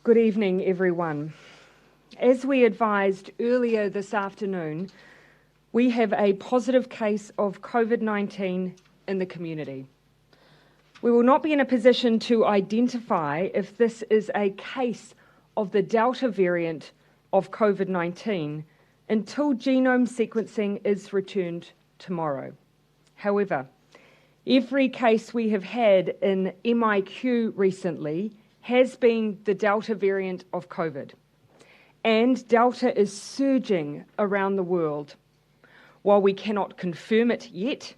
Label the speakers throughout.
Speaker 1: Good evening, everyone. As we advised earlier this afternoon, we have a positive case of COVID-19 in the community. We will not be in a position to identify if this is a case of the Delta variant of COVID-19 until genome sequencing is returned tomorrow. However, every case we have had in MIQ recently has been the Delta variant of COVID, and Delta is surging around the world. While we cannot confirm it yet,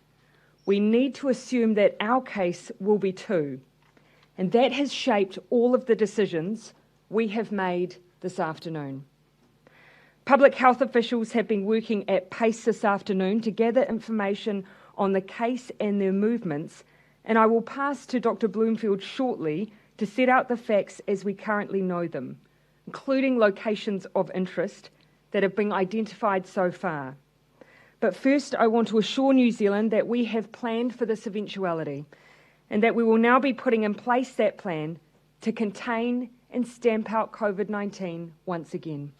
Speaker 1: we need to assume that our case will be too, and that has shaped all of the decisions we have made this afternoon. Public health officials have been working at pace this afternoon to gather information on the case and their movements, and I will pass to Dr. Bloomfield shortly to set out the facts as we currently know them, including locations of interest that have been identified so far. But first, I want to assure New Zealand that we have planned for this eventuality and that we will now be putting in place that plan to contain and stamp out COVID-19 once again.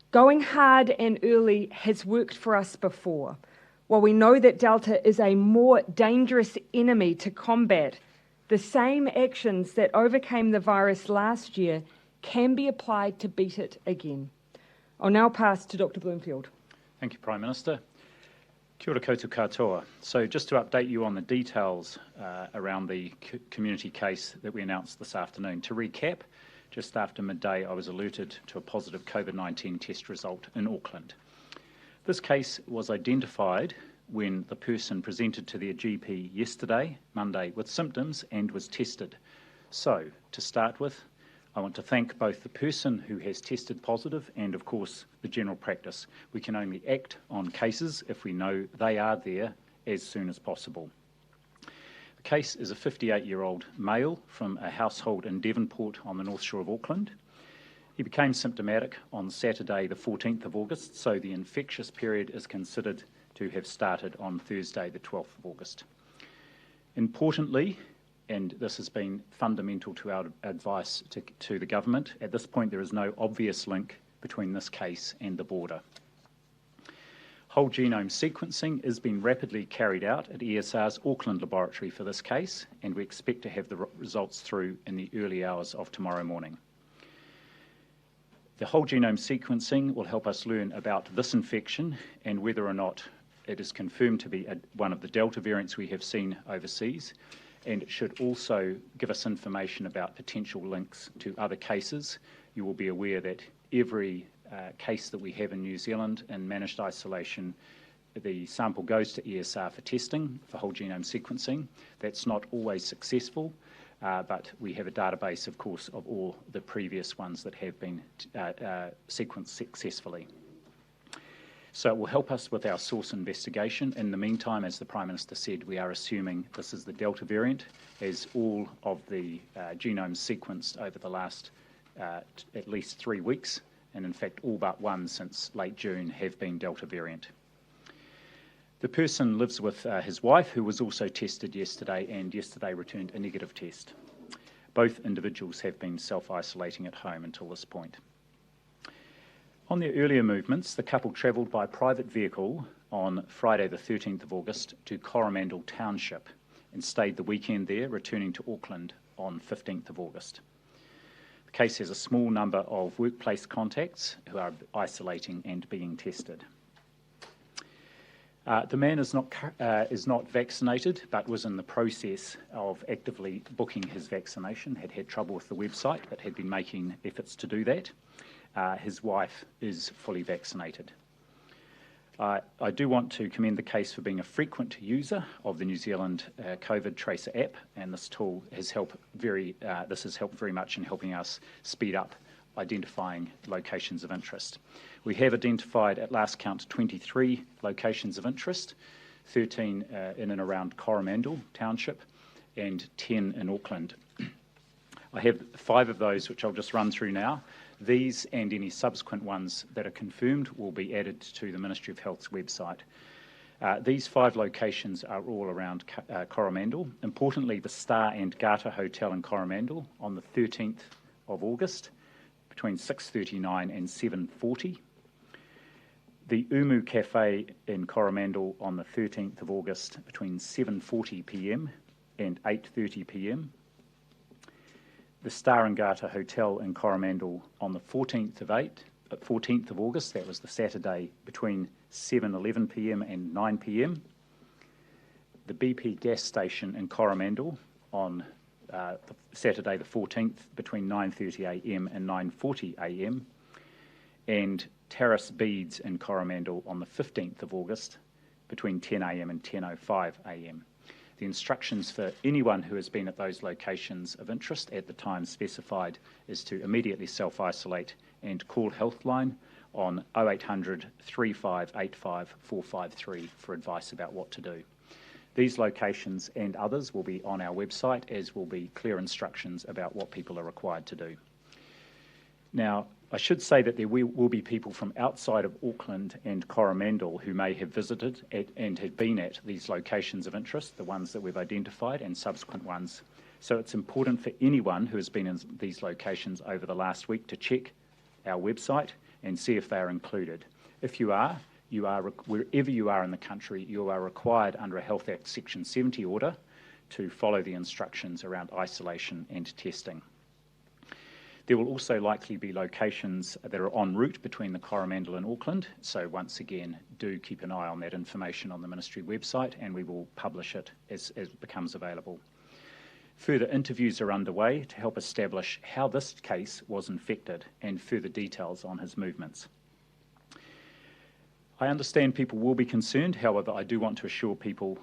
Speaker 1: Going hard and early has worked for us before. While we know that Delta is a more dangerous enemy to combat, the same actions that overcame the virus last year can be applied to beat it again. I'll now pass to Dr. Bloomfield.
Speaker 2: Thank you, Prime Minister. Kia ora koutou katoa. So just to update you on the details around the community case that we announced this afternoon. To recap, just after midday I was alerted to a positive COVID-19 test result in Auckland. This case was identified when the person presented to their GP yesterday, Monday, with symptoms and was tested. So, to start with, I want to thank both the person who has tested positive and, of course, the general practice. We can only act on cases if we know they are there as soon as possible. The case is a 58-year-old male from a household in Devonport on the North Shore of Auckland. He became symptomatic on Saturday, the 14th of August, so the infectious period is considered to have started on Thursday, the 12th of August. Importantly, and this has been fundamental to our advice to the government, at this point there is no obvious link between this case and the border. Whole genome sequencing is being rapidly carried out at ESR's Auckland laboratory for this case, and we expect to have the results through in the early hours of tomorrow morning. The whole genome sequencing will help us learn about this infection and whether or not it is confirmed to be one of the Delta variants we have seen overseas, and it should also give us information about potential links to other cases. You will be aware that every case that we have in New Zealand in managed isolation, the sample goes to ESR for testing, for whole genome sequencing. That's not always successful, but we have a database, of course, of all the previous ones that have been sequenced successfully. So it will help us with our source investigation. In the meantime, as the Prime Minister said, we are assuming this is the Delta variant, as all of the genomes sequenced over the last at least 3 weeks, and in fact all but one since late June have been Delta variant. The person lives with his wife, who was also tested yesterday, and yesterday returned a negative test. Both individuals have been self-isolating at home until this point. On their earlier movements, the couple travelled by private vehicle on Friday the 13th of August to Coromandel Township and stayed the weekend there, returning to Auckland on 15th of August. The case has a small number of workplace contacts who are isolating and being tested. The man is not vaccinated, but was in the process of actively booking his vaccination, had trouble with the website, but had been making efforts to do that. His wife is fully vaccinated. I do want to commend the case for being a frequent user of the New Zealand COVID Tracer app, and this tool has helped very much in helping us speed up identifying locations of interest. We have identified at last count 23 locations of interest, 13 in and around Coromandel Township and 10 in Auckland. I have 5 of those which I'll just run through now. These and any subsequent ones that are confirmed will be added to the Ministry of Health's website. These 5 locations are all around Coromandel. Importantly, the Star and Garter Hotel in Coromandel on the 13th of August between 6:39 and 7:40. The Umu Cafe in Coromandel on the 13th of August between 7:40 p.m. and 8:30 p.m. The Star and Garter Hotel in Coromandel on the 14th of August, that was the Saturday, between 7:11 p.m. and 9 p.m. The BP gas station in Coromandel on Saturday the 14th between 9:30 a.m. and 9:40 a.m. and Terrace Beads in Coromandel on the 15th of August between 10 a.m. and 10:05 a.m. The instructions for anyone who has been at those locations of interest at the time specified is to immediately self-isolate and call Healthline on 0800 3585 453 for advice about what to do. These locations and others will be on our website, as will be clear instructions about what people are required to do. Now, I should say that there will be people from outside of Auckland and Coromandel who may have visited and have been at these locations of interest, the ones that we've identified and subsequent ones. So it's important for anyone who has been in these locations over the last week to check our website and see if they are included. If you are, wherever you are in the country, you are required under a Health Act Section 70 order to follow the instructions around isolation and testing. There will also likely be locations that are en route between the Coromandel and Auckland, so once again, do keep an eye on that information on the Ministry website, and we will publish it as it becomes available. Further interviews are underway to help establish how this case was infected and further details on his movements. I understand people will be concerned, however, I do want to assure people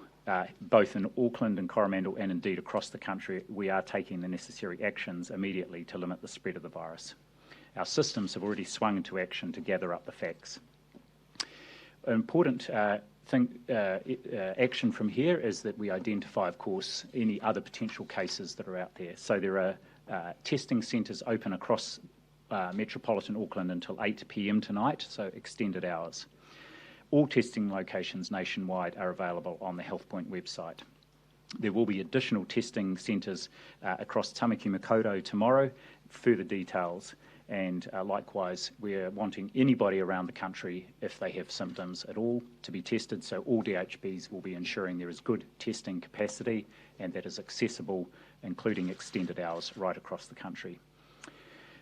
Speaker 2: both in Auckland and Coromandel and indeed across the country, we are taking the necessary actions immediately to limit the spread of the virus. Our systems have already swung into action to gather up the facts. An important action from here is that we identify, of course, any other potential cases that are out there. So there are testing centres open across metropolitan Auckland until 8 p.m. tonight, so extended hours. All testing locations nationwide are available on the HealthPoint website. There will be additional testing centres across Tamaki Makaurau tomorrow, further details, and likewise we're wanting anybody around the country, if they have symptoms at all, to be tested, so all DHBs will be ensuring there is good testing capacity and that is accessible, including extended hours right across the country.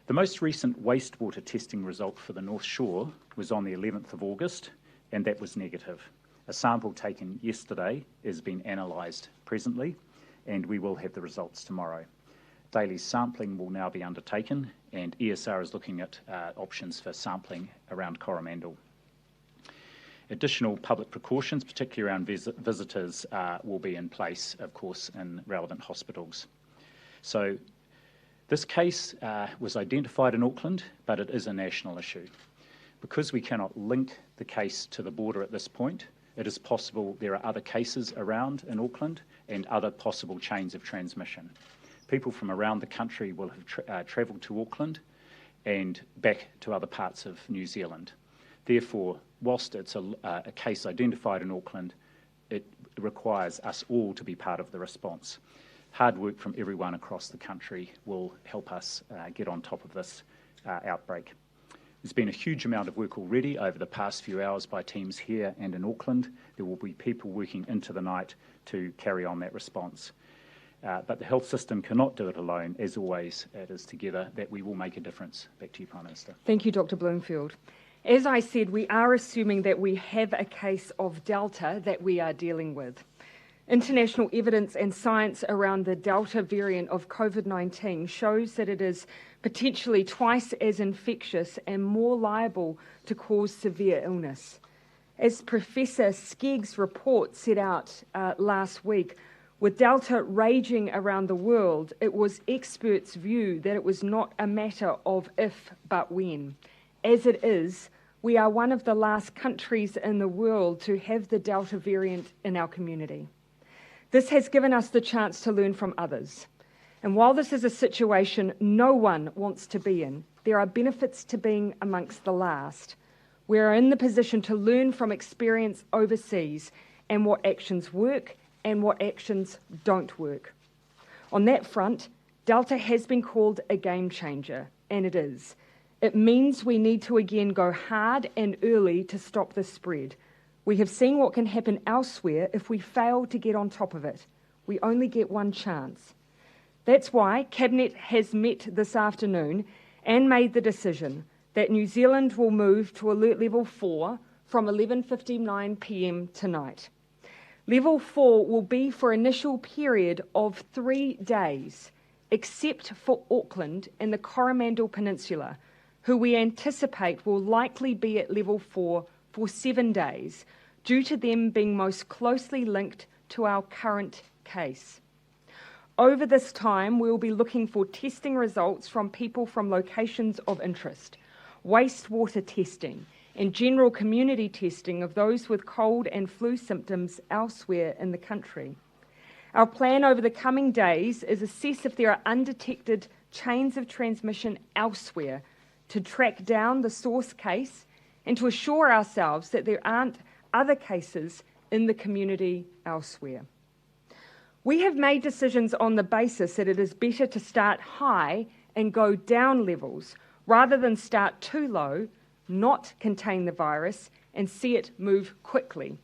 Speaker 2: The most recent wastewater testing result for the North Shore was on the 11th of August, and that was negative. A sample taken yesterday is being analysed presently, and we will have the results tomorrow. Daily sampling will now be undertaken, and ESR is looking at options for sampling around Coromandel. Additional public precautions, particularly around visitors, will be in place, of course, in relevant hospitals. So this case was identified in Auckland, but it is a national issue. Because we cannot link the case to the border at this point, it is possible there are other cases around in Auckland and other possible chains of transmission. People from around the country will have travelled to Auckland and back to other parts of New Zealand. Therefore, whilst it's a case identified in Auckland, it requires us all to be part of the response. Hard work from everyone across the country will help us get on top of this outbreak. There's been a huge amount of work already over the past few hours by teams here and in Auckland. There will be people working into the night to carry on that response. But the health system cannot do it alone. As always, it is together that we will make a difference. Back to you, Prime Minister.
Speaker 1: Thank you, Dr. Bloomfield. As I said, we are assuming that we have a case of Delta that we are dealing with. International evidence and science around the Delta variant of COVID-19 shows that it is potentially twice as infectious and more liable to cause severe illness. As Professor Skegg's report set out last week, with Delta raging around the world, it was experts' view that it was not a matter of if but when. As it is, we are one of the last countries in the world to have the Delta variant in our community. This has given us the chance to learn from others. And while this is a situation no one wants to be in, there are benefits to being amongst the last. We are in the position to learn from experience overseas and what actions work and what actions don't work. On that front, Delta has been called a game changer, and it is. It means we need to again go hard and early to stop the spread. We have seen what can happen elsewhere if we fail to get on top of it. We only get one chance. That's why Cabinet has met this afternoon and made the decision that New Zealand will move to Alert Level 4 from 11:59 p.m. tonight. Level 4 will be for an initial period of 3 days, except for Auckland and the Coromandel Peninsula, who we anticipate will likely be at Level 4 for 7 days, due to them being most closely linked to our current case. Over this time, we will be looking for testing results from people from locations of interest, wastewater testing, and general community testing of those with cold and flu symptoms elsewhere in the country. Our plan over the coming days is assess if there are undetected chains of transmission elsewhere, to track down the source case and to assure ourselves that there aren't other cases in the community elsewhere. We have made decisions on the basis that it is better to start high and go down levels rather than start too low, not contain the virus, and see it move quickly.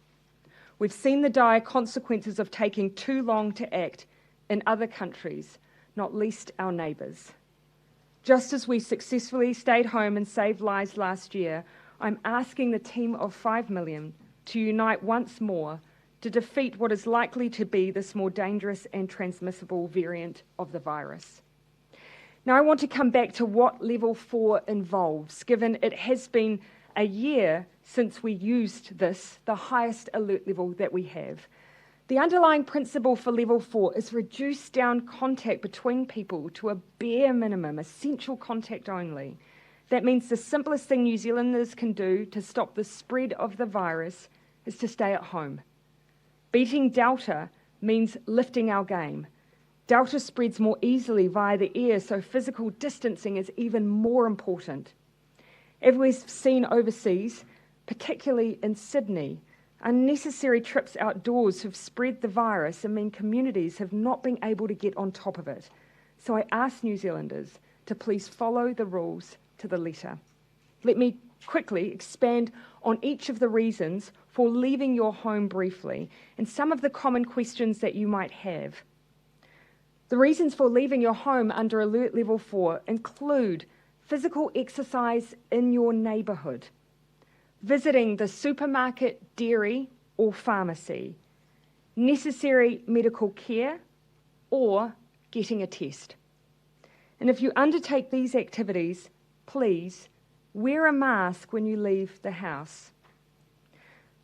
Speaker 1: We've seen the dire consequences of taking too long to act in other countries, not least our neighbours. Just as we successfully stayed home and saved lives last year, I'm asking the team of 5 million to unite once more to defeat what is likely to be this more dangerous and transmissible variant of the virus. Now I want to come back to what Level 4 involves, given it has been a year since we used this, the highest alert level that we have. The underlying principle for Level 4 is reduce down contact between people to a bare minimum, essential contact only. That means the simplest thing New Zealanders can do to stop the spread of the virus is to stay at home. Beating Delta means lifting our game. Delta spreads more easily via the air, so physical distancing is even more important. As we've seen overseas, particularly in Sydney, unnecessary trips outdoors have spread the virus and mean communities have not been able to get on top of it. So I ask New Zealanders to please follow the rules to the letter. Let me quickly expand on each of the reasons for leaving your home briefly and some of the common questions that you might have. The reasons for leaving your home under Alert Level 4 include physical exercise in your neighbourhood, visiting the supermarket, dairy or pharmacy, necessary medical care, or getting a test. And if you undertake these activities, please wear a mask when you leave the house.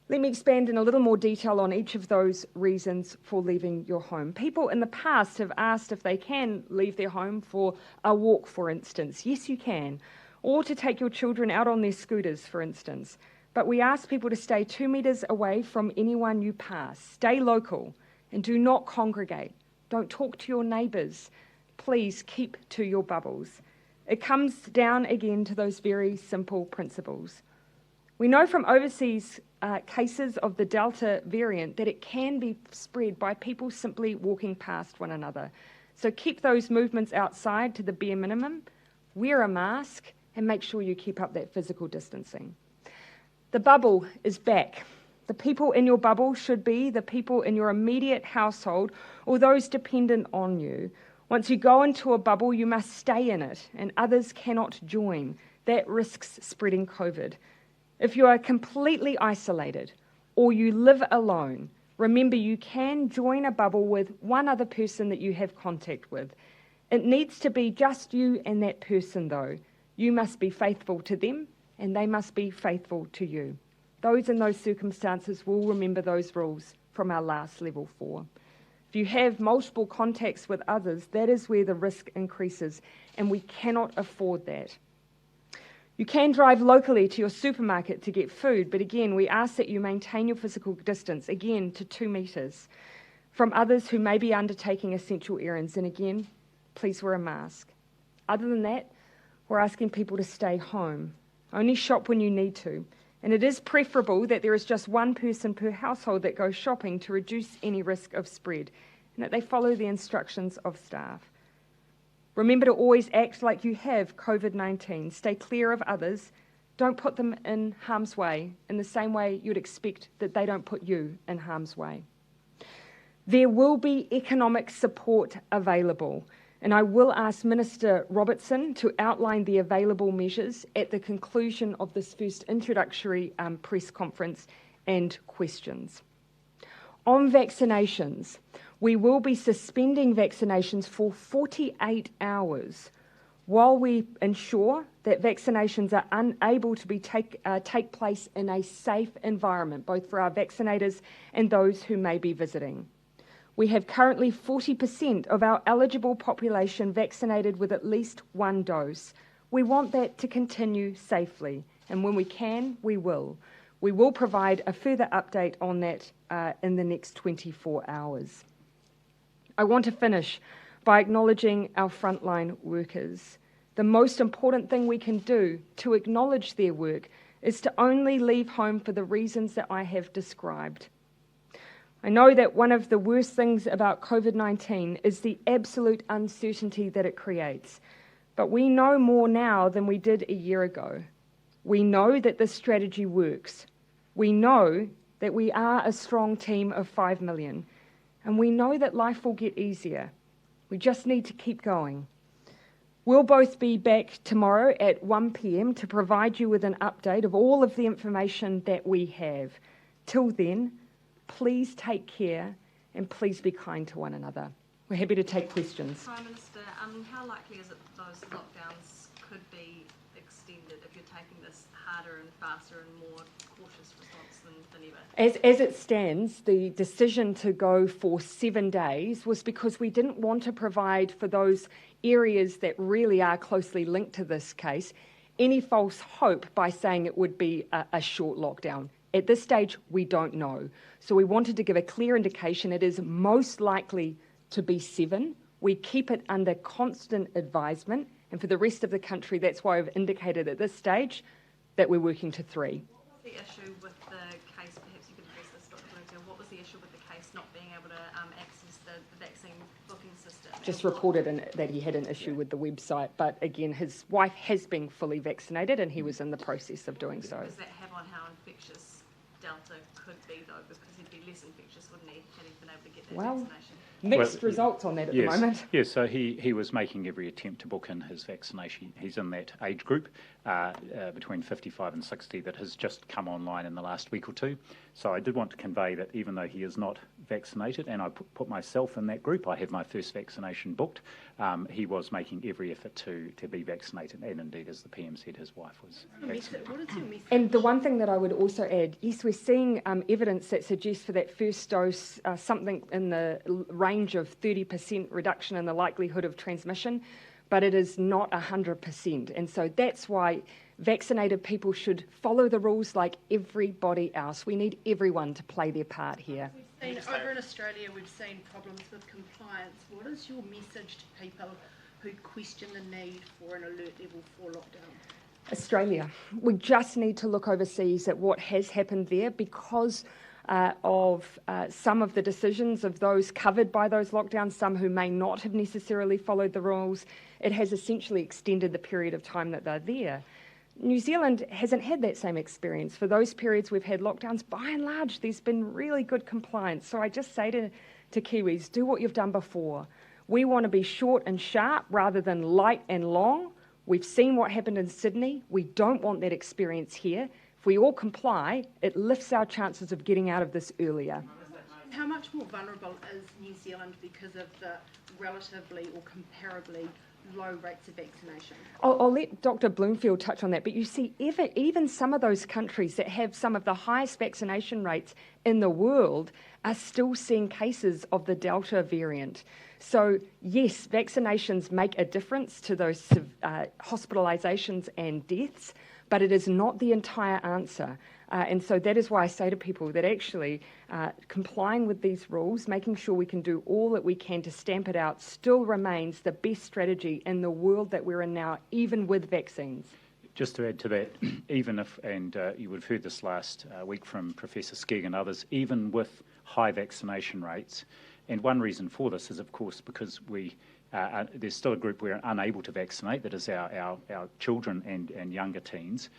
Speaker 1: Let me expand in a little more detail on each of those reasons for leaving your home. People in the past have asked if they can leave their home for a walk, for instance. Yes, you can. Or to take your children out on their scooters, for instance. But we ask people to stay 2 metres away from anyone you pass. Stay local and do not congregate. Don't talk to your neighbours. Please keep to your bubbles. It comes down again to those very simple principles. We know from overseas cases of the Delta variant that it can be spread by people simply walking past one another. So keep those movements outside to the bare minimum, wear a mask, and make sure you keep up that physical distancing. The bubble is back. The people in your bubble should be the people in your immediate household or those dependent on you. Once you go into a bubble, you must stay in it, and others cannot join. That risks spreading COVID. If you are completely isolated or you live alone, remember you can join a bubble with one other person that you have contact with. It needs to be just you and that person, though. You must be faithful to them, and they must be faithful to you. Those in those circumstances will remember those rules from our last Level 4. If you have multiple contacts with others, that is where the risk increases, and we cannot afford that. You can drive locally to your supermarket to get food, but again, we ask that you maintain your physical distance, again, to 2 metres from others who may be undertaking essential errands, and again, please wear a mask. Other than that, we're asking people to stay home. Only shop when you need to, and it is preferable that there is just one person per household that goes shopping to reduce any risk of spread, and that they follow the instructions of staff. Remember to always act like you have COVID-19. Stay clear of others. Don't put them in harm's way in the same way you'd expect that they don't put you in harm's way. There will be economic support available, and I will ask Minister Robertson to outline the available measures at the conclusion of this first introductory press conference and questions. On vaccinations, we will be suspending vaccinations for 48 hours while we ensure that vaccinations are unable to take place in a safe environment, both for our vaccinators and those who may be visiting. We have currently 40% of our eligible population vaccinated with at least one dose. We want that to continue safely, and when we can, we will. We will provide a further update on that in the next 24 hours. I want to finish by acknowledging our frontline workers. The most important thing we can do to acknowledge their work is to only leave home for the reasons that I have described. I know that one of the worst things about COVID-19 is the absolute uncertainty that it creates, but we know more now than we did a year ago. We know that this strategy works. We know that we are a strong team of 5 million, and we know that life will get easier. We just need to keep going. We'll both be back tomorrow at 1 p.m. to provide you with an update of all of the information that we have. Till then, please take care and please be kind to one another. We're happy to take questions.
Speaker 3: Prime Minister, how likely is it that those lockdowns could be extended if you're taking this harder and faster and more cautious response than ever?
Speaker 1: As it stands, the decision to go for 7 days was because we didn't want to provide for those areas that really are closely linked to this case any false hope by saying it would be a short lockdown. At this stage, we don't know. So we wanted to give a clear indication it is most likely to be 7. We keep it under constant advisement, and for the rest of the country, that's why I've indicated at this stage that we're working to 3.
Speaker 3: What was the issue with the case? Perhaps you could address this, Dr. Bloomfield. What was the issue with the case not being able to access the vaccine booking system?
Speaker 1: Just reported that he had an issue with the website, but again, his wife has been fully vaccinated and he was in the process of doing so.
Speaker 3: Does that have on how infectious Delta could be, though, because he'd be less infectious, wouldn't he, had he been able to get that vaccination?
Speaker 1: Mixed results on that at the moment.
Speaker 2: Yes, so he was making every attempt to book in his vaccination. He's in that age group between 55 and 60 that has just come online in the last week or two. So I did want to convey that even though he is not vaccinated, and I put myself in that group, I have my first vaccination booked, he was making every effort to be vaccinated, and indeed, as the PM said, his wife was vaccinated.
Speaker 3: What is your message?
Speaker 1: And the one thing that I would also add, yes, we're seeing evidence that suggests for that first dose something in the range of 30% reduction in the likelihood of transmission, but it is not 100%. And so that's why vaccinated people should follow the rules like everybody else. We need everyone to play their part here.
Speaker 4: Over in Australia, we've seen problems with compliance. What is your message to people who question the need for an alert level 4 lockdown?
Speaker 1: Australia. We just need to look overseas at what has happened there because of some of the decisions of those covered by those lockdowns, some who may not have necessarily followed the rules. It has essentially extended the period of time that they're there. New Zealand hasn't had that same experience. For those periods we've had lockdowns, by and large, there's been really good compliance. So I just say to Kiwis, do what you've done before. We want to be short and sharp rather than light and long. We've seen what happened in Sydney. We don't want that experience here. If we all comply, it lifts our chances of getting out of this earlier.
Speaker 4: How much more vulnerable is New Zealand because of the relatively or comparably low rates of vaccination?
Speaker 1: I'll let Dr. Bloomfield touch on that, but you see, even some of those countries that have some of the highest vaccination rates in the world are still seeing cases of the Delta variant. So, yes, vaccinations make a difference to those hospitalisations and deaths, but it is not the entire answer. And so that is why I say to people that actually complying with these rules, making sure we can do all that we can to stamp it out, still remains the best strategy in the world that we're in now, even with vaccines.
Speaker 2: Just to add to that, even if, and you would have heard this last week from Professor Skegg and others, even with high vaccination rates, and one reason for this is, of course, because we there's still a group we're unable to vaccinate, that is our children and younger teens.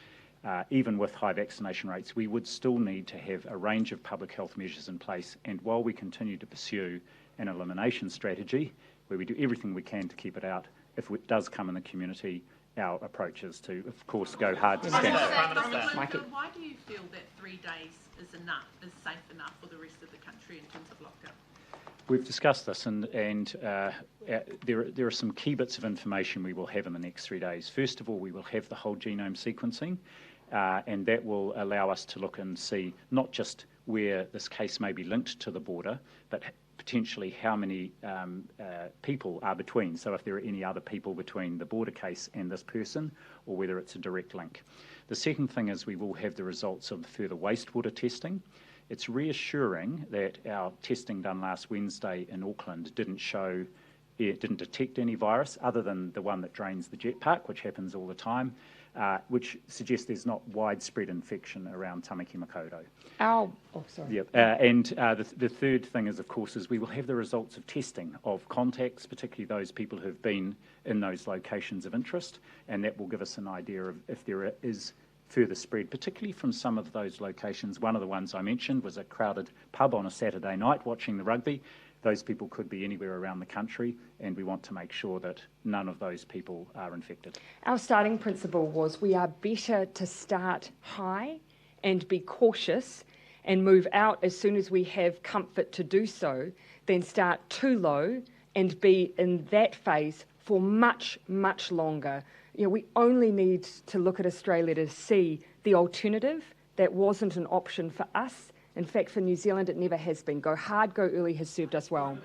Speaker 2: Even with high vaccination rates, we would still need to have a range of public health measures in place. And while we continue to pursue an elimination strategy, where we do everything we can to keep it out, if it does come in the community, our approach is to, of course, go hard to stand for it.
Speaker 3: Why do you feel that 3 days is safe enough for the rest of the country in terms of lockdown?
Speaker 2: We've discussed this, and there are some key bits of information we will have in the next 3 days. First of all, we will have the whole genome sequencing, and that will allow us to look and see not just where this case may be linked to the border, but potentially how many people are between. So if there are any other people between the border case and this person, or whether it's a direct link. The second thing is we will have the results of the further wastewater testing. It's reassuring that our testing done last Wednesday in Auckland didn't detect any virus other than the one that drains the jet park, which happens all the time, which suggests there's not widespread infection around Tamaki Makaurau.
Speaker 1: Sorry.
Speaker 2: Yep. The third thing is, of course, is we will have the results of testing of contacts, particularly those people who have been in those locations of interest, and that will give us an idea of if there is further spread, particularly from some of those locations. One of the ones I mentioned was a crowded pub on a Saturday night watching the rugby. Those people could be anywhere around the country, and we want to make sure that none of those people are infected.
Speaker 1: Our starting principle was we are better to start high and be cautious and move out as soon as we have comfort to do so than start too low and be in that phase for much, much longer. You know, we only need to look at Australia to see the alternative. That wasn't an option for us. In fact, for New Zealand, it never has been. Go hard, go early has served us well.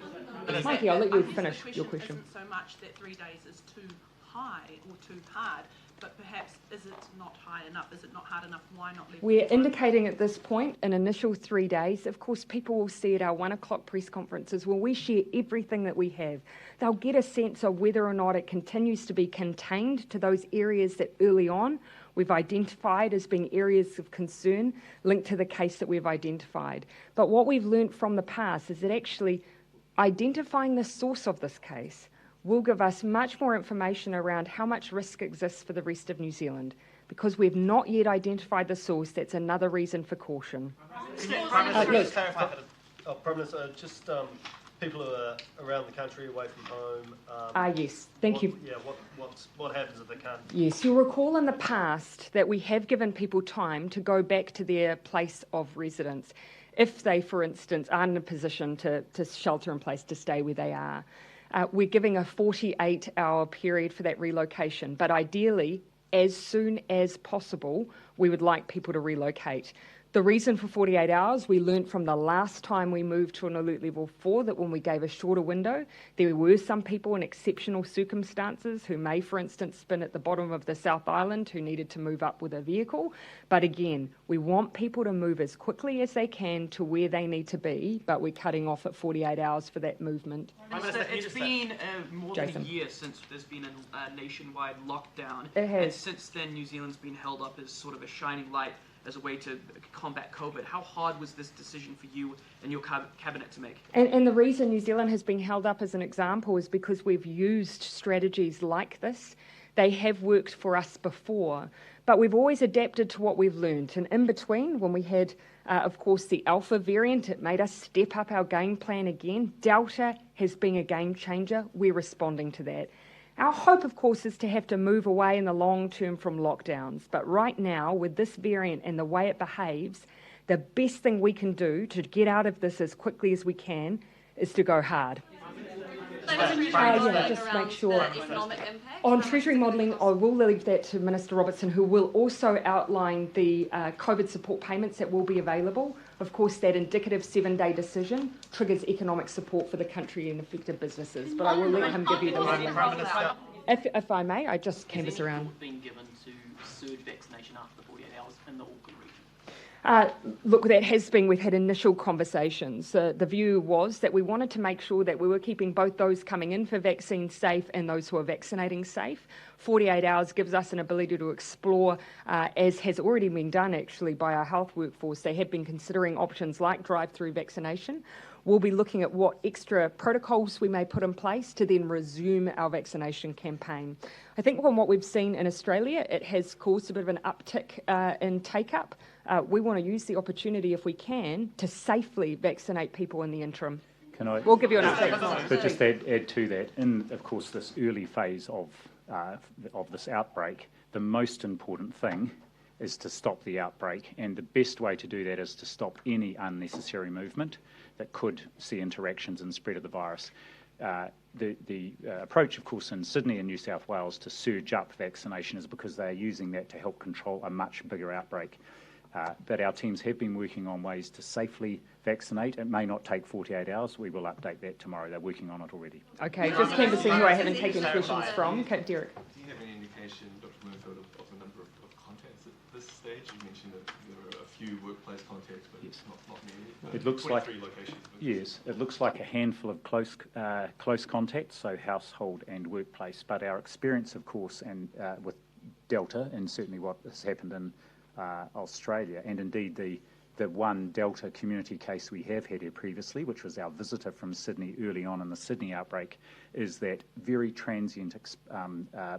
Speaker 1: Mikey, I'll let you finish your question.
Speaker 3: Isn't so much that 3 days is too high or too hard, but perhaps is it not high enough? Is it not hard enough? Why not leave
Speaker 1: We're
Speaker 3: it alone?
Speaker 1: indicating at this point an initial 3 days. Of course, people will see at our 1 o'clock press conferences where we share everything that we have. They'll get a sense of whether or not it continues to be contained to those areas that early on we've identified as being areas of concern linked to the case that we've identified. But what we've learnt from the past is that actually identifying the source of this case will give us much more information around how much risk exists for the rest of New Zealand. Because we've not yet identified the source, that's another reason for caution.
Speaker 5: Prime Minister, just clarify Prime Minister, just people who are around the country, away from home.
Speaker 1: Yes, thank you.
Speaker 5: Yeah, what happens if they can't?
Speaker 1: Yes, you'll recall in the past that we have given people time to go back to their place of residence if they, for instance, aren't in a position to shelter in place, to stay where they are. We're giving a 48-hour period for that relocation, but ideally, as soon as possible, we would like people to relocate. The reason for 48 hours, we learnt from the last time we moved to an alert level 4 that when we gave a shorter window, there were some people in exceptional circumstances who may, for instance, spin at the bottom of the South Island who needed to move up with a vehicle. But again, we want people to move as quickly as they can to where they need to be, but we're cutting off at 48 hours for that movement.
Speaker 6: It's been more than a year since there's been a nationwide lockdown.
Speaker 1: It has.
Speaker 6: And since then, New Zealand's been held up as sort of a shining light as a way to combat COVID. How hard was this decision for you and your cabinet to make?
Speaker 1: And the reason New Zealand has been held up as an example is because we've used strategies like this. They have worked for us before, but we've always adapted to what we've learned. And in between, when we had, of course, the Alpha variant, it made us step up our game plan again. Delta has been a game changer. We're responding to that. Our hope, of course, is to have to move away in the long term from lockdowns. But right now, with this variant and the way it behaves, the best thing we can do to get out of this as quickly as we can is to go hard. Just make sure. On Treasury modelling, I will leave that to Minister Robertson, who will also outline the COVID support payments that will be available. Of course, that indicative 7-day decision triggers economic support for the country and affected businesses, but I will let him give you the modelling. If I may, I just canvass around.
Speaker 7: Has any thought been given to surge vaccination after the 48 hours in the Auckland region?
Speaker 1: Look, we've had initial conversations. The view was that we wanted to make sure that we were keeping both those coming in for vaccine safe and those who are vaccinating safe. 48 hours gives us an ability to explore, as has already been done actually by our health workforce. They have been considering options like drive-through vaccination. We'll be looking at what extra protocols we may put in place to then resume our vaccination campaign. I think from what we've seen in Australia, it has caused a bit of an uptick in take-up. We want to use the opportunity, if we can, to safely vaccinate people in the interim. We'll give you an update.
Speaker 2: But just add to that, in, of course, this early phase of this outbreak, the most important thing is to stop the outbreak, and the best way to do that is to stop any unnecessary movement that could see interactions and spread of the virus. The approach, of course, in Sydney and New South Wales to surge up vaccination is because they are using that to help control a much bigger outbreak. But our teams have been working on ways to safely vaccinate. It may not take 48 hours. We will update that tomorrow. They're working on it already.
Speaker 1: Okay, just canvassing who I haven't taken questions from. Okay, Derek.
Speaker 7: Do you have any indication, Dr. Bloomfield, of the number of contacts at this stage? You mentioned that there are a few workplace contacts, but
Speaker 2: yes,
Speaker 7: not many.
Speaker 2: It looks like
Speaker 7: locations.
Speaker 2: Yes, it looks like a handful of close contacts, so household and workplace. But our experience, of course, and with Delta, and certainly what has happened in Australia, and indeed the one Delta community case we have had here previously, which was our visitor from Sydney early on in the Sydney outbreak, is that very transient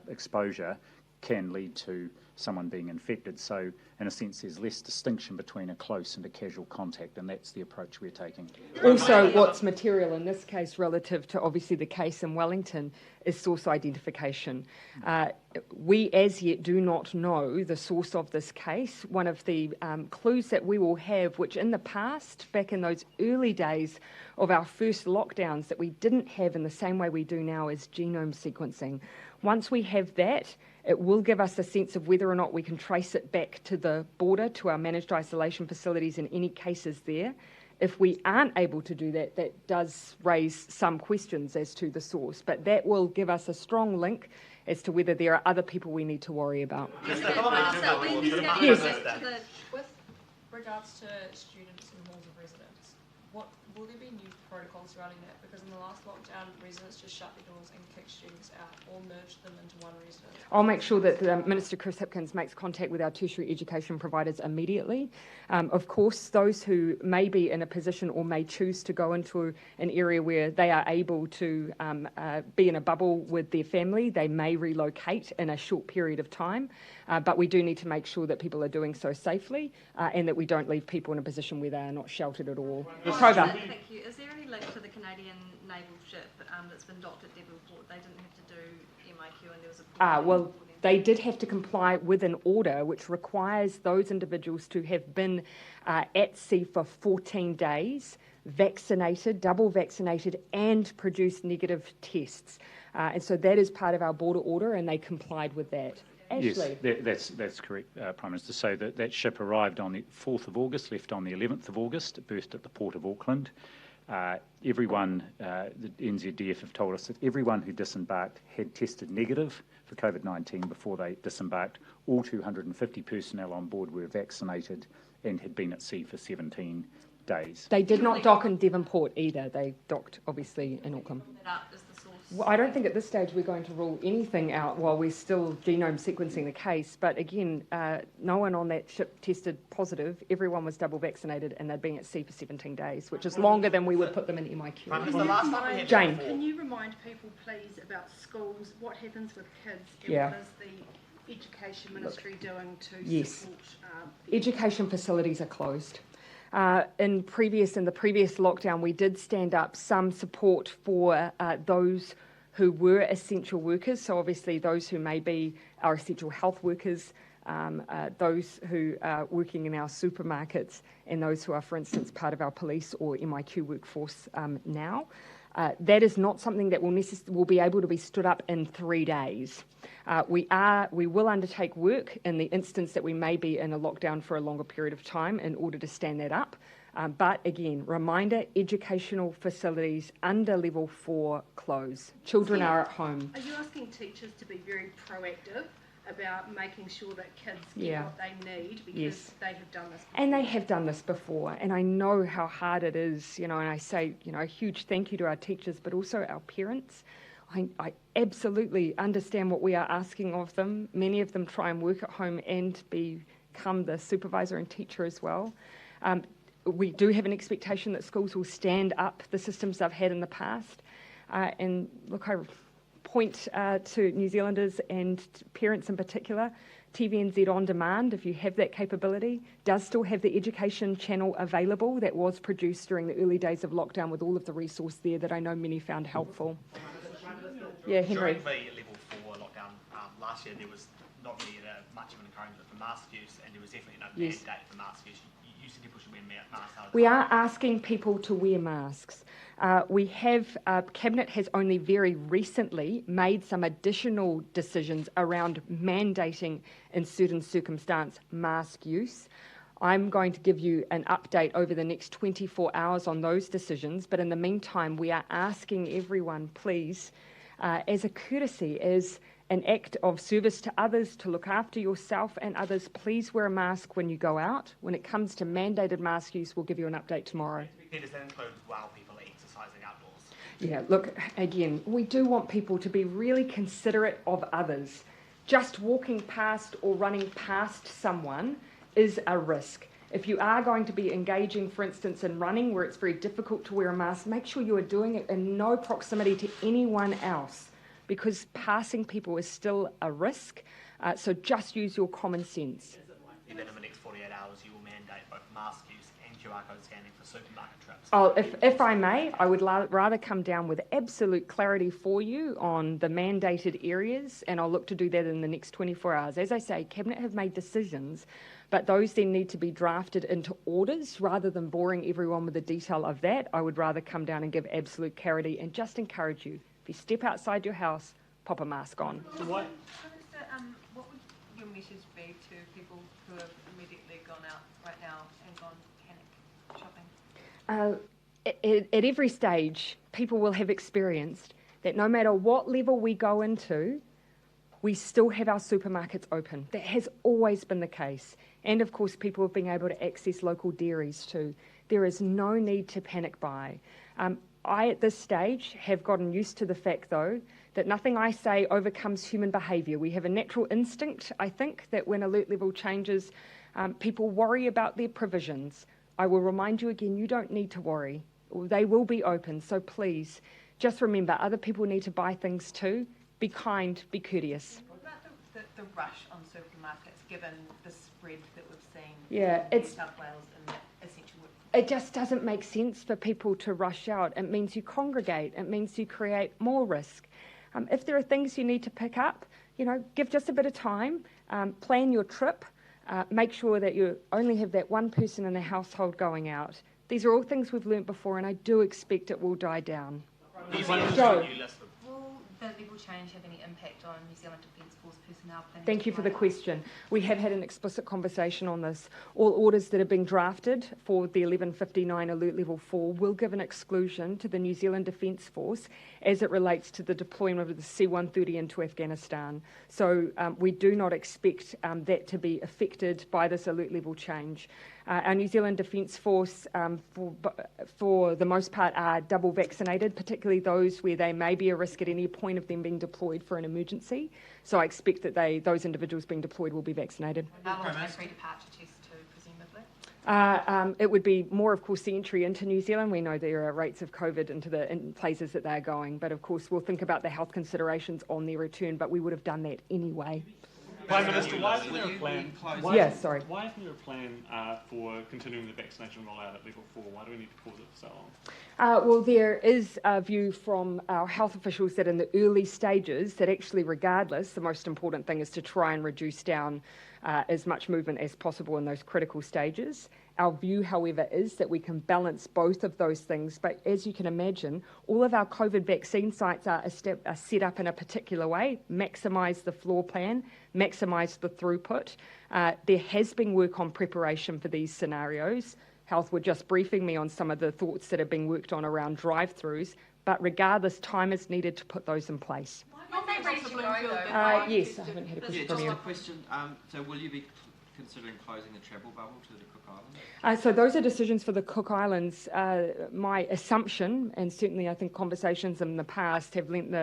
Speaker 2: exposure can lead to someone being infected. So, in a sense, there's less distinction between a close and a casual contact, and that's the approach we're taking.
Speaker 1: Also, what's material in this case relative to obviously the case in Wellington is source identification. We as yet do not know the source of this case. One of the clues that we will have, which in the past, back in those early days of our first lockdowns, that we didn't have in the same way we do now, is genome sequencing. Once we have that, it will give us a sense of whether or not we can trace it back to the border, to our managed isolation facilities and any cases there. If we aren't able to do that, that does raise some questions as to the source, but that will give us a strong link as to whether there are other people we need to worry about.
Speaker 3: Yes.
Speaker 8: With regards to students and halls of residence, will there be new protocols surrounding that? Because in the last lockdown, residents just shut their doors and kicked students out or merged them into one residence.
Speaker 1: I'll make sure that Minister Chris Hipkins makes contact with our tertiary education providers immediately. Of course, those who may be in a position or may choose to go into an area where they are able to be in a bubble with their family, they may relocate in a short period of time. But we do need to make sure that people are doing so safely and that we don't leave people in a position where they are not sheltered at all. Prover.
Speaker 3: Thank you. Is there any link to the Canadian naval ship that's been docked at Devonport? They didn't have to do MIQ and there was a...
Speaker 1: Well, they did have to comply with an order which requires those individuals to have been at sea for 14 days, vaccinated, double vaccinated, and produced negative tests. And so that is part of our border order, and they complied with that. Ashley.
Speaker 2: Yes, that's correct, Prime Minister. So that ship arrived on the 4th of August, left on the 11th of August, berthed at the port of Auckland. Everyone, the NZDF have told us that everyone who disembarked had tested negative for COVID-19 before they disembarked. All 250 personnel on board were vaccinated and had been at sea for 17 days.
Speaker 1: They did not dock in Devonport either. They docked, obviously, in Auckland. Well, I don't think at this stage we're going to rule anything out while we're still genome sequencing the case. But again, no one on that ship tested positive. Everyone was double vaccinated and they'd been at sea for 17 days, which is longer than we would put them in MIQ. Jane.
Speaker 4: Can you remind people, please, about schools? What happens with kids? And what is the Education Ministry doing to support...
Speaker 1: Education facilities are closed. In the previous lockdown, we did stand up some support for those who were essential workers. So obviously those who may be our essential health workers, those who are working in our supermarkets, and those who are, for instance, part of our police or MIQ workforce now. That is not something that will be able to be stood up in 3 days. We will undertake work in the instance that we may be in a lockdown for a longer period of time in order to stand that up. But again, reminder, educational facilities under level 4 close. Children are at home.
Speaker 4: Are you asking teachers to be very proactive about making sure that kids get
Speaker 1: Yeah.
Speaker 4: what they need because
Speaker 1: Yes.
Speaker 4: they have done this before.
Speaker 1: And they have done this before, and I know how hard it is, and I say, a huge thank you to our teachers, but also our parents. I absolutely understand what we are asking of them. Many of them try and work at home and become the supervisor and teacher as well. We do have an expectation that schools will stand up the systems they've had in the past. And look, I point to New Zealanders and parents in particular. TVNZ On Demand, if you have that capability, does still have the education channel available that was produced during the early days of lockdown with all of the resource there that I know many found helpful. Yeah, Henry.
Speaker 9: During the level 4 lockdown last year, there was not really much of an encouragement for mask use, and there was definitely no
Speaker 1: Yes.
Speaker 9: mandate for mask use. You said people should wear masks.
Speaker 1: We are asking people to wear masks. Cabinet has only very recently made some additional decisions around mandating in certain circumstance mask use. I'm going to give you an update over the next 24 hours on those decisions, but in the meantime, we are asking everyone, please, as a courtesy, as an act of service to others, to look after yourself and others, please wear a mask when you go out. When it comes to mandated mask use, we'll give you an update tomorrow.
Speaker 9: Does that include while people are exercising outdoors?
Speaker 1: Yeah, look, again, we do want people to be really considerate of others. Just walking past or running past someone is a risk. If you are going to be engaging, for instance, in running where it's very difficult to wear a mask, make sure you are doing it in no proximity to anyone else, because passing people is still a risk. So just use your common sense.
Speaker 9: That in the next 48 hours you will mandate both mask use and QR code scanning for supermarket trips?
Speaker 1: Oh, if I may, I would rather come down with absolute clarity for you on the mandated areas, and I'll look to do that in the next 24 hours. As I say, Cabinet have made decisions, but those then need to be drafted into orders. Rather than boring everyone with the detail of that, I would rather come down and give absolute clarity and just encourage you. If you step outside your house, pop a mask on.
Speaker 3: What would your message be to people who have immediately gone out right now and gone panic shopping?
Speaker 1: At every stage, people will have experienced that no matter what level we go into, we still have our supermarkets open. That has always been the case. And of course, people have been able to access local dairies too. There is no need to panic buy. I, at this stage, have gotten used to the fact, though, that nothing I say overcomes human behaviour. We have a natural instinct, I think, that when alert level changes, people worry about their provisions. I will remind you again, you don't need to worry. They will be open, so please, just remember, other people need to buy things too. Be kind, be courteous.
Speaker 3: What about the rush on supermarkets, given the spread that we've seen
Speaker 1: Yeah,
Speaker 3: in New
Speaker 1: it's...
Speaker 3: South Wales and that essential work?
Speaker 1: It just doesn't make sense for people to rush out. It means you congregate. It means you create more risk. If there are things you need to pick up, give just a bit of time. Plan your trip. Make sure that you only have that one person in the household going out. These are all things we've learnt before, and I do expect it will die down. Joe.
Speaker 10: Will the level change have any impact on New Zealand Defence Force personnel planning?
Speaker 1: Thank you for the question. We have had an explicit conversation on this. All orders that are being drafted for the 1159 Alert Level 4 will give an exclusion to the New Zealand Defence Force as it relates to the deployment of the C-130 into Afghanistan. So we do not expect that to be affected by this alert level change. Our New Zealand Defence Force, for the most part, are double vaccinated, particularly those where they may be a risk at any point of them being deployed for an emergency. So I expect that those individuals being deployed will be vaccinated.
Speaker 10: How long is a pre-departure test too, presumably?
Speaker 1: It would be more, of course, the entry into New Zealand. We know there are rates of COVID in places that they're going, but of course we'll think about the health considerations on their return, but we would have done that anyway.
Speaker 11: Prime Minister, why isn't there a plan? Why isn't there a plan for continuing the vaccination rollout at level 4? Why do we need to pause it for so long?
Speaker 1: Well, there is a view from our health officials that in the early stages, that actually regardless, the most important thing is to try and reduce down as much movement as possible in those critical stages. Our view, however, is that we can balance both of those things. But as you can imagine, all of our COVID vaccine sites are set up in a particular way, maximise the floor plan, maximise the throughput. There has been work on preparation for these scenarios. Health were just briefing me on some of the thoughts that are being worked on around drive-throughs. But regardless, time is needed to put those in place.
Speaker 10: Why When they ready to go, though?
Speaker 1: Yes, I haven't had a question from
Speaker 12: just
Speaker 1: you.
Speaker 12: a question. So will you be considering closing the travel bubble to the Cook Islands?
Speaker 1: So those are decisions for the Cook Islands. My assumption, and certainly I think conversations in the past have lent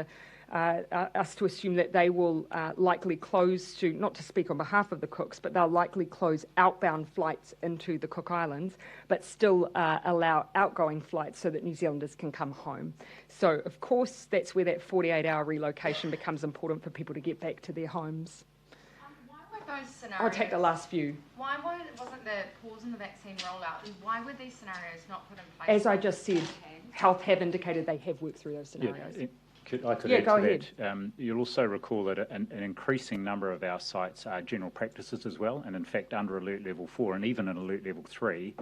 Speaker 1: us to assume that they will likely close to, not to speak on behalf of the Cooks, but they'll likely close outbound flights into the Cook Islands, but still allow outgoing flights so that New Zealanders can come home. So, of course, that's where that 48-hour relocation becomes important for people to get back to their homes.
Speaker 10: Those scenarios,
Speaker 1: I'll take the last few.
Speaker 10: Why wasn't the pause in the vaccine rollout, and why were these scenarios not put in place?
Speaker 1: As I just said, Health have indicated they have worked through those scenarios.
Speaker 2: I could add to that. You'll also recall that an increasing number of our sites are general practices as well, and in fact under Alert Level 4 and even in Alert Level 3,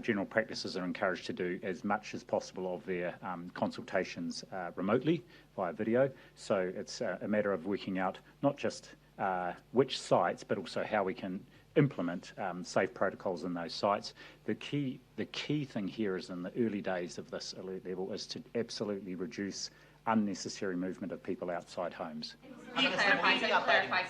Speaker 2: general practices are encouraged to do as much as possible of their consultations remotely via video. So it's a matter of working out not just which sites, but also how we can implement safe protocols in those sites. The key thing here is in the early days of this alert level is to absolutely reduce unnecessary movement of people outside homes.
Speaker 10: Clarify,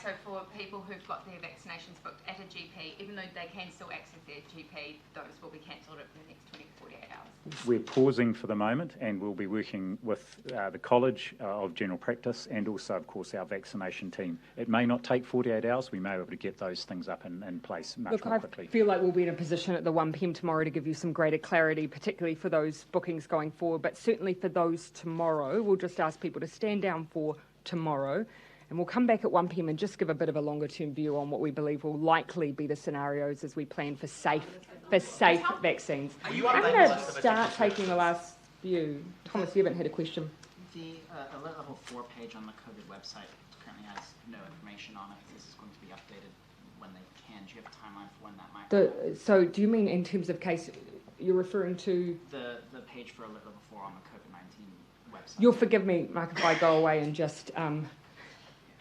Speaker 10: so for people who've got their vaccinations booked at a GP, even though they can still access their GP, those will be cancelled over the next 48 hours?
Speaker 2: We're pausing for the moment, and we'll be working with the College of General Practice and also, of course, our vaccination team. It may not take 48 hours. We may be able to get those things up in place much more quickly.
Speaker 1: I feel like we'll be in a position at the 1 p.m. tomorrow to give you some greater clarity, particularly for those bookings going forward, but certainly for those tomorrow. We'll just ask people to stand down for tomorrow, and we'll come back at 1 p.m. and just give a bit of a longer-term view on what we believe will likely be the scenarios as we plan for safe vaccines. I'm going to start taking the last few. Thomas, you haven't had a question.
Speaker 13: The Alert Level 4 page on the COVID website currently has no information on it. This is going to be updated when they can. Do you have a timeline for when that might
Speaker 1: So do you mean in terms of case, you're referring to?
Speaker 13: The page for Alert Level 4 on the COVID-19 website.
Speaker 1: You'll forgive me, Mark, if I go away and just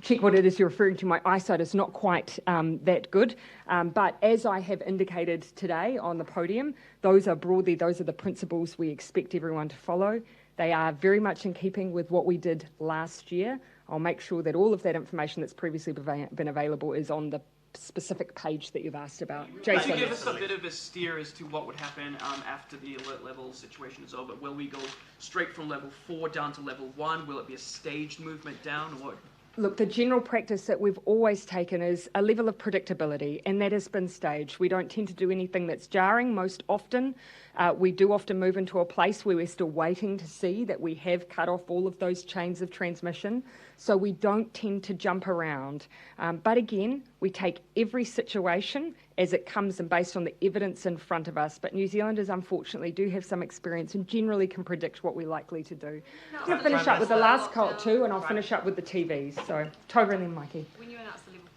Speaker 1: check what it is you're referring to. My eyesight is not quite that good, but as I have indicated today on the podium, those are the principles we expect everyone to follow. They are very much in keeping with what we did last year. I'll make sure that all of that information that's previously been available is on the specific page that you've asked about. Jason.
Speaker 6: Could you give us a bit of a steer as to what would happen after the alert level situation is over? Will we go straight from level 4 down to level 1? Will it be a staged movement down, or what?
Speaker 1: Look, the general practice that we've always taken is a level of predictability, and that has been staged. We don't tend to do anything that's jarring most often. We do often move into a place where we're still waiting to see that we have cut off all of those chains of transmission, so we don't tend to jump around. But again, we take every situation as it comes and based on the evidence in front of us. But New Zealanders, unfortunately, do have some experience and generally can predict what we're likely to do. I'm going to finish up with the last cult too, and I'll finish up with the TVs. So, Toga and then Mikey.
Speaker 3: When you announced the level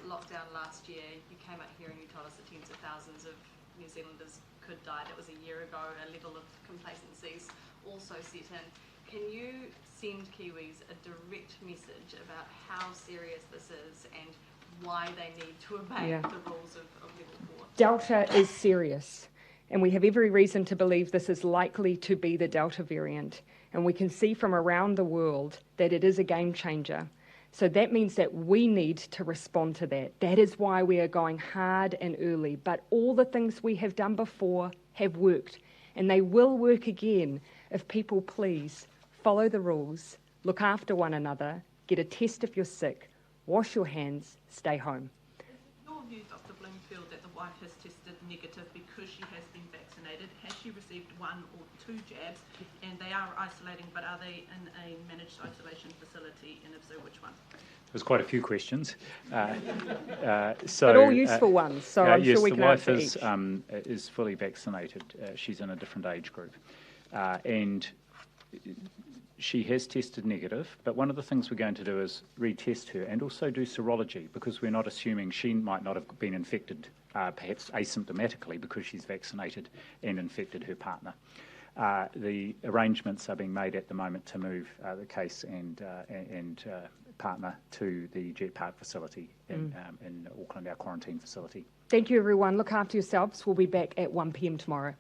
Speaker 3: 4 lockdown last year, you came out here and you told us that tens of thousands of New Zealanders could die. That was a year ago. A level of complacency's also set in. Can you send Kiwis a direct message about how serious this is and why they need to obey the rules of level 4?
Speaker 1: Delta is serious, and we have every reason to believe this is likely to be the Delta variant, and we can see from around the world that it is a game changer. So that means that we need to respond to that. That is why we are going hard and early, but all the things we have done before have worked, and they will work again if people please follow the rules, look after one another, get a test if you're sick, wash your hands, stay home.
Speaker 14: Is your view, Dr. Bloomfield, that the wife has tested negative because she has been vaccinated? Has she received 1 or 2 jabs? And they are isolating, but are they in a managed isolation facility? And if so, which one?
Speaker 2: There's quite a few questions.
Speaker 1: But all useful ones, so I'm
Speaker 2: yes,
Speaker 1: sure we can answer each.
Speaker 2: the wife is fully vaccinated. She's in a different age group. And she has tested negative, but one of the things we're going to do is retest her and also do serology, because we're not assuming she might not have been infected, perhaps asymptomatically, because she's vaccinated and infected her partner. The arrangements are being made at the moment to move the case and partner to the Jet Park facility in Auckland, our quarantine facility.
Speaker 1: Thank you, everyone. Look after yourselves. We'll be back at 1 p.m. tomorrow.